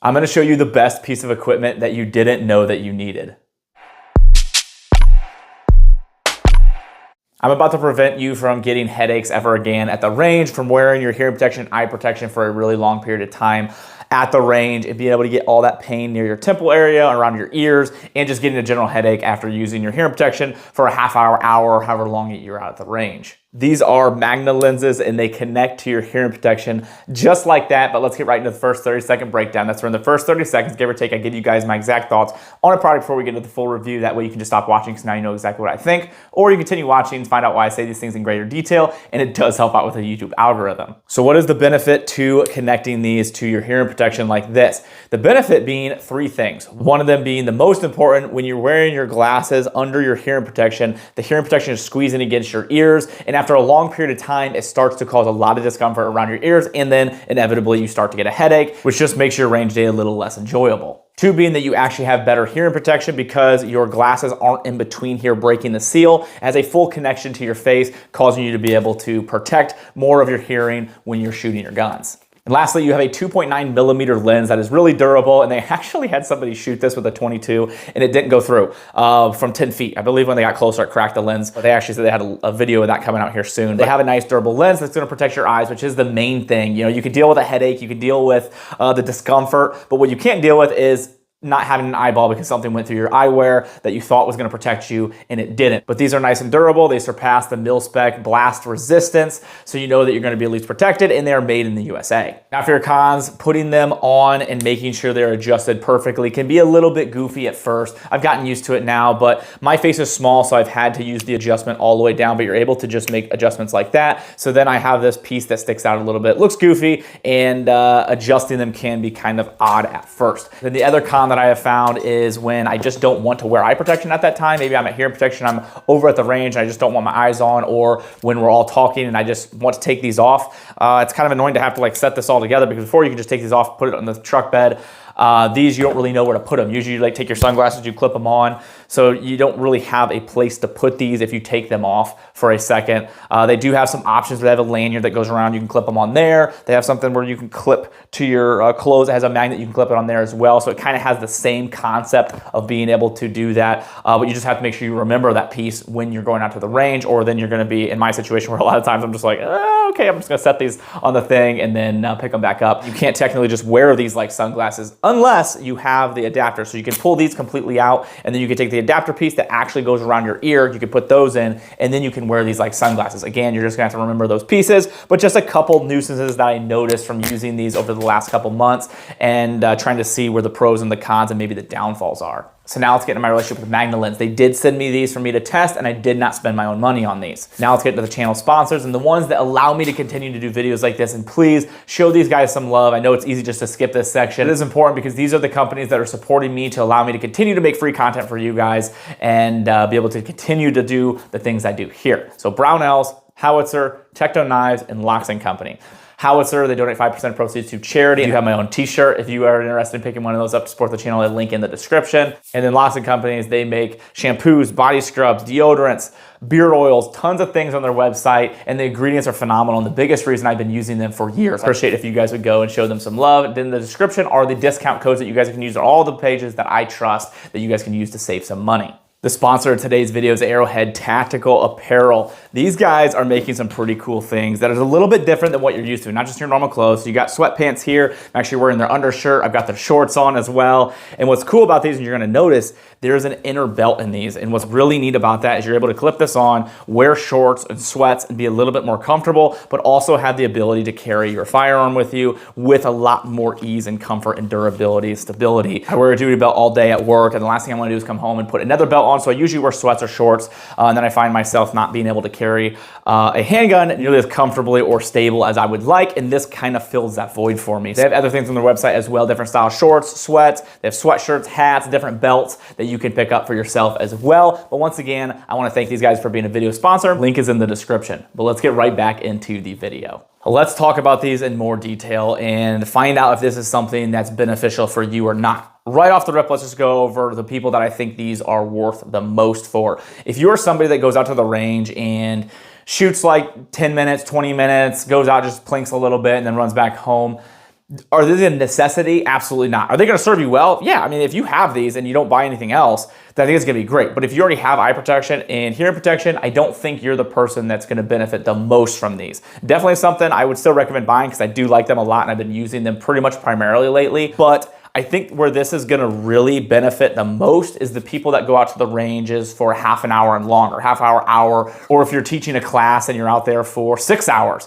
I'm gonna show you the best piece of equipment that you didn't know that you needed. I'm about to prevent you from getting headaches ever again at the range, from wearing your hearing protection, eye protection for a really long period of time at the range, and being able to get all that pain near your temple area, around your ears, and just getting a general headache after using your hearing protection for a half hour, however long you're out at the range. These are Magna lenses and they connect to your hearing protection just like that. But let's get right into the first 30-second breakdown. That's where in the first 30 seconds, give or take, I give you guys my exact thoughts on a product before we get into the full review. That way you can just stop watching because now you know exactly what I think, or you continue watching and find out why I say these things in greater detail, and it does help out with the YouTube algorithm. So what is the benefit to connecting these to your hearing protection like this? The benefit being three things. One of them being the most important: when you're wearing your glasses under your hearing protection, the hearing protection is squeezing against your ears, and after a long period of time, it starts to cause a lot of discomfort around your ears, and then inevitably you start to get a headache, which just makes your range day a little less enjoyable. Two being that you actually have better hearing protection because your glasses aren't in between here breaking the seal. It has a full connection to your face, causing you to be able to protect more of your hearing when you're shooting your guns. And lastly, you have a 2.9 millimeter lens that is really durable, and they actually had somebody shoot this with a 22 and it didn't go through from 10 feet. I believe when they got closer, it cracked the lens, but they actually said they had a video of that coming out here soon. They have a nice durable lens that's gonna protect your eyes, which is the main thing. You know, you can deal with a headache, you can deal with the discomfort, but what you can't deal with is not having an eyeball because something went through your eyewear that you thought was going to protect you and it didn't. But these are nice and durable. They surpass the mil-spec blast resistance, so you know that you're going to be at least protected, and they are made in the USA. Now for your cons, putting them on and making sure they're adjusted perfectly can be a little bit goofy at first. I've gotten used to it now, but my face is small, so I've had to use the adjustment all the way down, but you're able to just make adjustments like that. So then I have this piece that sticks out a little bit. It looks goofy, and adjusting them can be kind of odd at first. Then the other con that I have found is when I just don't want to wear eye protection at that time. Maybe I'm at hearing protection, I'm over at the range, and I just don't want my eyes on, or when we're all talking and I just want to take these off. It's kind of annoying to have to like set this all together, because before you can just take these off, put it on the truck bed. These, you don't really know where to put them. Usually you like take your sunglasses, you clip them on, so you don't really have a place to put these if you take them off for a second. They do have some options. They have a lanyard that goes around, you can clip them on there. They have something where you can clip to your clothes. It has a magnet, you can clip it on there as well. So it kind of has the same concept of being able to do that, but you just have to make sure you remember that piece when you're going out to the range, or then you're gonna be in my situation where a lot of times I'm just like, okay, I'm just gonna set these on the thing and then pick them back up. You can't technically just wear these like sunglasses unless you have the adapter. So you can pull these completely out, and then you can take the adapter piece that actually goes around your ear, you can put those in, and then you can wear these like sunglasses. Again, you're just gonna have to remember those pieces, but just a couple nuisances that I noticed from using these over the last couple months and trying to see where the pros and the cons and maybe the downfalls are. So now let's get into my relationship with Magna lens. They did send me these for me to test, and I did not spend my own money on these. Now let's get into the channel sponsors and the ones that allow me to continue to do videos like this. And please show these guys some love. I know it's easy just to skip this section. It is important because these are the companies that are supporting me to allow me to continue to make free content for you guys and be able to continue to do the things I do here. So Brownells, Howitzer, Tecto Knives, and Locks & Company. Howitzer, they donate 5% of proceeds to charity. I do have my own t-shirt if you are interested in picking one of those up to support the channel. A link in the description. And then Locks & Companies, they make shampoos, body scrubs, deodorants, beard oils, tons of things on their website, and the ingredients are phenomenal, and the biggest reason I've been using them for years. I appreciate if you guys would go and show them some love. Then in the description are the discount codes that you guys can use on all the pages that I trust that you guys can use to save some money. The sponsor of today's video is Arrowhead Tactical Apparel. These guys are making some pretty cool things that is a little bit different than what you're used to, not just your normal clothes. So you got sweatpants here. I'm actually wearing their undershirt. I've got their shorts on as well. And what's cool about these, and you're gonna notice, there's an inner belt in these. And what's really neat about that is you're able to clip this on, wear shorts and sweats, and be a little bit more comfortable, but also have the ability to carry your firearm with you with a lot more ease and comfort and durability, stability. I wear a duty belt all day at work, and the last thing I wanna do is come home and put another belt on. So I usually wear sweats or shorts, and then I find myself not being able to carry a handgun nearly as comfortably or stable as I would like, and this kind of fills that void for me. They have other things on their website as well, different style shorts, sweats, they have sweatshirts, hats, different belts that you can pick up for yourself as well. But once again, I want to thank these guys for being a video sponsor. Link is in the description. But let's get right back into the video. Let's talk about these in more detail and find out if this is something that's beneficial for you or not. Right off the rip, let's just go over the people that I think these are worth the most for. If you're somebody that goes out to the range and shoots like 10 minutes, 20 minutes, goes out, just plinks a little bit and then runs back home, Are they a necessity? Absolutely not. Are they going to serve you well? Yeah. I mean, if you have these and you don't buy anything else, then I think it's going to be great. But if you already have eye protection and hearing protection, I don't think you're the person that's going to benefit the most from these. Definitely something I would still recommend buying because I do like them a lot and I've been using them pretty much primarily lately. But I think where this is going to really benefit the most is the people that go out to the ranges for half an hour and longer, half hour, or if you're teaching a class and you're out there for 6 hours.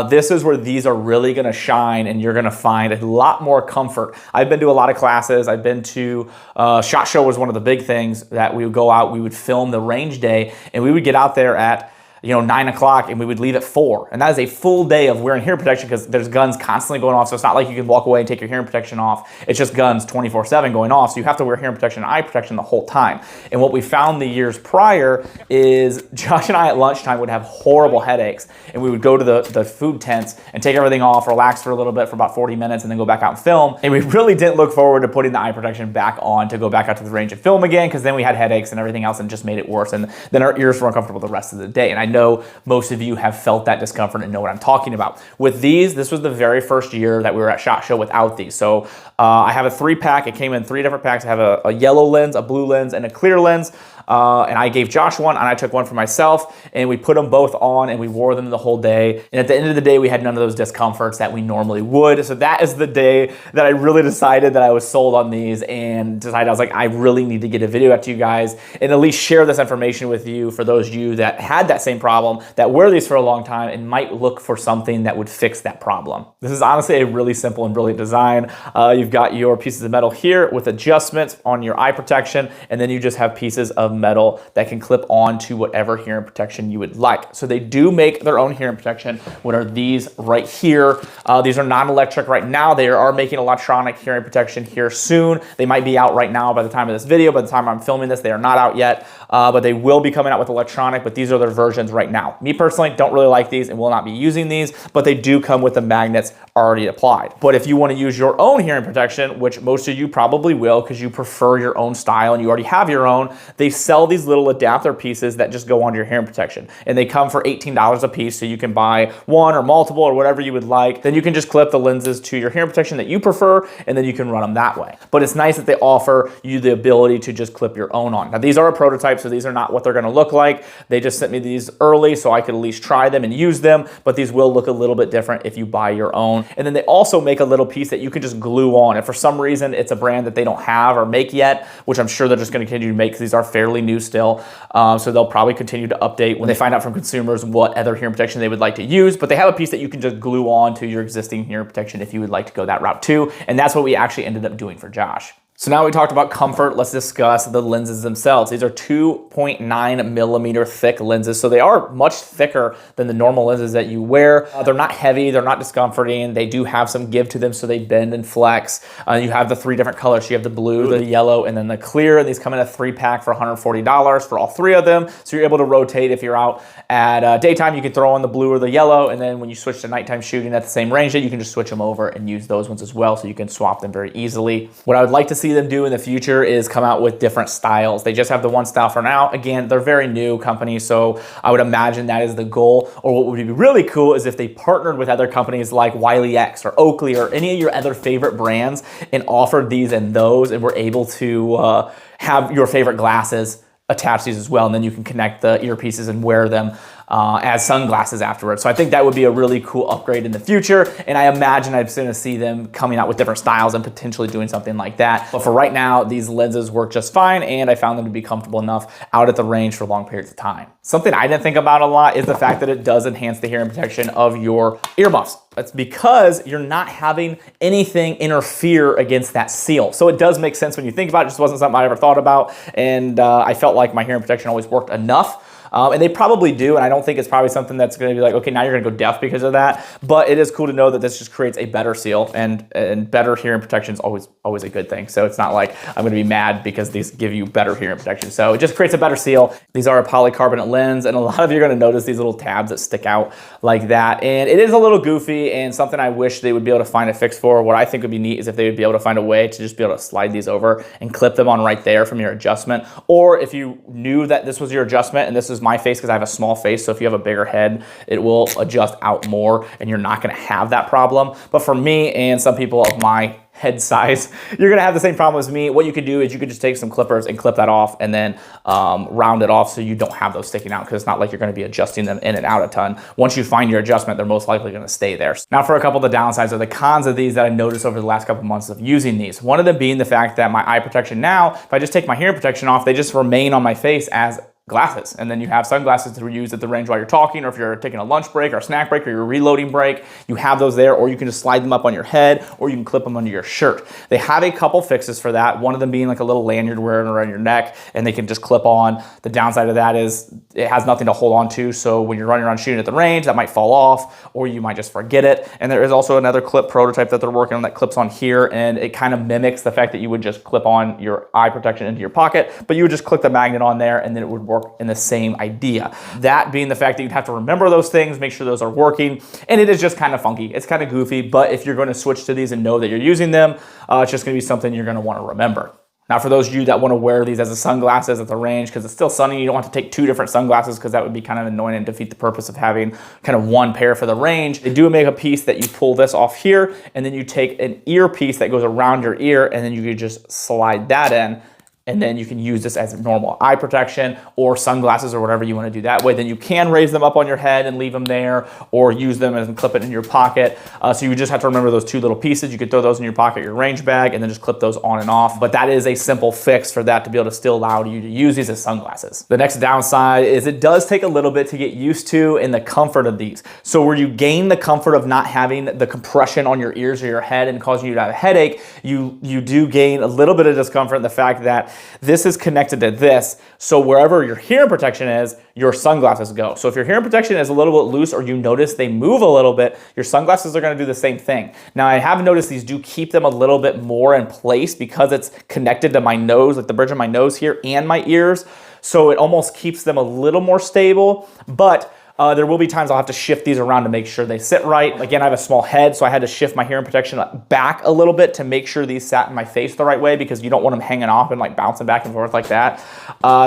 This is where these are really going to shine and you're going to find a lot more comfort. I've been to a lot of classes. I've been to SHOT Show was one of the big things that we would go out, we would film the range day and we would get out there at 9 o'clock and we would leave at 4. And that is a full day of wearing hearing protection because there's guns constantly going off. So it's not like you can walk away and take your hearing protection off. It's just guns 24/7 going off. So you have to wear hearing protection and eye protection the whole time. And what we found the years prior is Josh and I at lunchtime would have horrible headaches and we would go to the food tents and take everything off, relax for a little bit for about 40 minutes and then go back out and film. And we really didn't look forward to putting the eye protection back on to go back out to the range and film again because then we had headaches and everything else and just made it worse. And then our ears were uncomfortable the rest of the day. And I know most of you have felt that discomfort and know what I'm talking about. With these, this was the very first year that we were at SHOT Show without these. So I have a 3-pack. It came in 3 different packs. I have a yellow lens, a blue lens, and a clear lens. And I gave Josh one and I took one for myself and we put them both on and we wore them the whole day. And at the end of the day, we had none of those discomforts that we normally would. So that is the day that I really decided that I was sold on these and decided I was like, I really need to get a video out to you guys and at least share this information with you for those of you that had that same problem, that wear these for a long time and might look for something that would fix that problem. This is honestly a really simple and brilliant design. You've got your pieces of metal here with adjustments on your eye protection, and then you just have pieces of metal that can clip on to whatever hearing protection you would like. So they do make their own hearing protection. What are these right here? These are non-electric right now. They are making electronic hearing protection here soon. They might be out right now by the time of this video. By the time I'm filming this, they are not out yet, but they will be coming out with electronic, but these are their versions right now. Me personally don't really like these and will not be using these, but they do come with the magnets already applied. But if you want to use your own hearing protection, which most of you probably will because you prefer your own style and you already have your own, they sell these little adapter pieces that just go onto your hearing protection. And they come for $18 a piece, so you can buy one or multiple or whatever you would like. Then you can just clip the lenses to your hearing protection that you prefer, and then you can run them that way. But it's nice that they offer you the ability to just clip your own on. Now these are a prototype, so these are not what they're gonna look like. They just sent me these early so I could at least try them and use them, but these will look a little bit different if you buy your own. And then they also make a little piece that you can just glue on. If for some reason it's a brand that they don't have or make yet, which I'm sure they're just gonna continue to make because these are fairly new still, so they'll probably continue to update when they find out from consumers what other hearing protection they would like to use, but they have a piece that you can just glue on to your existing hearing protection if you would like to go that route too, and that's what we actually ended up doing for Josh. So now we talked about comfort, let's discuss the lenses themselves. These are 2.9 millimeter thick lenses, so they are much thicker than the normal lenses that you wear. They're not heavy, they're not discomforting, they do have some give to them so they bend and flex. You have the 3 different colors, so you have the blue, the yellow, and then the clear. These come in a 3-pack for $140 for all 3 of them, so you're able to rotate. If you're out at daytime, you can throw on the blue or the yellow, and then when you switch to nighttime shooting at the same range, you can just switch them over and use those ones as well, so you can swap them very easily. What I would like to see them do in the future is come out with different styles. They just have the one style for now. Again, they're very new companies, so I would imagine that is the goal. Or what would be really cool is if they partnered with other companies like Wiley X or Oakley or any of your other favorite brands and offered these and those, and were able to have your favorite glasses attach these as well, and then you can connect the earpieces and wear them as sunglasses afterwards. So I think that would be a really cool upgrade in the future, and I imagine I'm going to see them coming out with different styles and potentially doing something like that. But for right now, these lenses work just fine, and I found them to be comfortable enough out at the range for long periods of time. Something I didn't think about a lot is the fact that it does enhance the hearing protection of your earmuffs. That's because you're not having anything interfere against that seal. So it does make sense when you think about it. It just wasn't something I ever thought about, and I felt like my hearing protection always worked enough. And they probably do, and I don't think it's probably something that's going to be like, okay, now you're going to go deaf because of that. But it is cool to know that this just creates a better seal, and better hearing protection is always a good thing. So it's not like I'm going to be mad because these give you better hearing protection. So it just creates a better seal. These are a polycarbonate lens, and a lot of you are going to notice these little tabs that stick out like that. And it is a little goofy and something I wish they would be able to find a fix for. What I think would be neat is if they would be able to find a way to just be able to slide these over and clip them on right there from your adjustment. Or if you knew that this was your adjustment and this is my face because I have a small face, so if you have a bigger head, it will adjust out more and you're not gonna have that problem. But for me and some people of my head size, you're gonna have the same problem as me. What you could do is you could just take some clippers and clip that off and then round it off so you don't have those sticking out, because it's not like you're gonna be adjusting them in and out a ton. Once you find your adjustment, they're most likely gonna stay there. Now for a couple of the downsides or the cons of these that I noticed over the last couple of months of using these. One of them being the fact that my eye protection now, if I just take my hearing protection off, they just remain on my face as glasses. And then you have sunglasses to use at the range while you're talking, or if you're taking a lunch break or a snack break or your reloading break, you have those there, or you can just slide them up on your head, or you can clip them under your shirt. They have a couple fixes for that. One of them being like a little lanyard wearing around your neck, and they can just clip on. The downside of that is it has nothing to hold on to. So when you're running around shooting at the range, that might fall off, or you might just forget it. And there is also another clip prototype that they're working on that clips on here, and it kind of mimics the fact that you would just clip on your eye protection into your pocket, but you would just click the magnet on there and then it would work in the same idea. That being the fact that you'd have to remember those things, make sure those are working, and it is just kind of funky. It's kind of goofy, but if you're going to switch to these and know that you're using them, it's just going to be something you're going to want to remember. Now, for those of you that want to wear these as a sunglasses at the range, because it's still sunny, you don't have to take two different sunglasses because that would be kind of annoying and defeat the purpose of having kind of one pair for the range. They do make a piece that you pull this off here, and then you take an earpiece that goes around your ear, and then you can just slide that in. And then you can use this as normal eye protection or sunglasses or whatever you want to do that way. Then you can raise them up on your head and leave them there, or use them and clip it in your pocket. So you just have to remember those two little pieces. You could throw those in your pocket, your range bag, and then just clip those on and off. But that is a simple fix for that to be able to still allow you to use these as sunglasses. The next downside is it does take a little bit to get used to in the comfort of these. So where you gain the comfort of not having the compression on your ears or your head and causing you to have a headache, you do gain a little bit of discomfort in the fact that this is connected to this. So wherever your hearing protection is, your sunglasses go. So if your hearing protection is a little bit loose or you notice they move a little bit, your sunglasses are gonna do the same thing. Now I have noticed these do keep them a little bit more in place because it's connected to my nose, like the bridge of my nose here and my ears. So it almost keeps them a little more stable, but there will be times I'll have to shift these around to make sure they sit right. Again, I have a small head, so I had to shift my hearing protection back a little bit to make sure these sat in my face the right way, because you don't want them hanging off and like bouncing back and forth like that.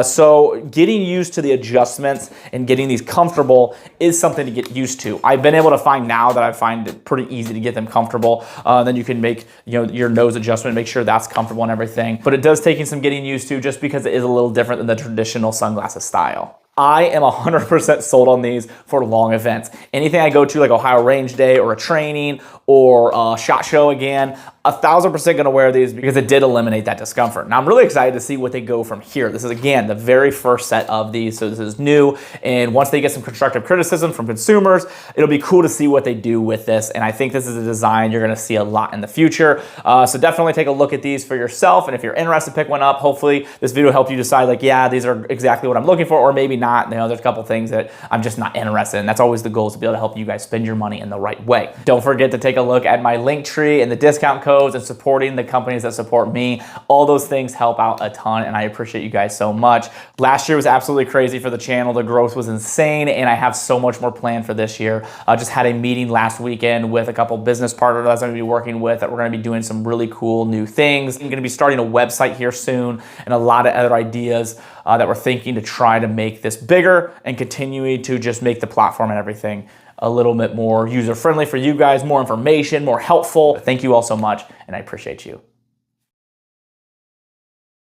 So getting used to the adjustments and getting these comfortable is something to get used to. I've been able to find now that I find it pretty easy to get them comfortable. Then you can make your nose adjustment, make sure that's comfortable and everything. But it does take some getting used to, just because it is a little different than the traditional sunglasses style. I am 100% sold on these for long events. Anything I go to, like Ohio Range Day or a training or a SHOT Show again, 1000% gonna wear these because it did eliminate that discomfort. Now I'm really excited to see what they go from here. This is, again, the very first set of these, so this is new. And once they get some constructive criticism from consumers, it'll be cool to see what they do with this. And I think this is a design you're gonna see a lot in the future. So definitely take a look at these for yourself. And if you're interested, pick one up. Hopefully this video helped you decide, like, yeah, these are exactly what I'm looking for, or maybe not. There's a couple things that I'm just not interested in. That's always the goal, is to be able to help you guys spend your money in the right way. Don't forget to take a look at my link tree and the discount codes and supporting the companies that support me. All those things help out a ton, and I appreciate you guys so much. Last year was absolutely crazy for the channel. The growth was insane, and I have so much more planned for this year. I just had a meeting last weekend with a couple business partners that I'm going to be working with, that we're going to be doing some really cool new things. I'm going to be starting a website here soon, and a lot of other ideas that we're thinking to try to make this bigger and continue to just make the platform and everything a little bit more user-friendly for you guys, more information, more helpful. Thank you all so much, and I appreciate you.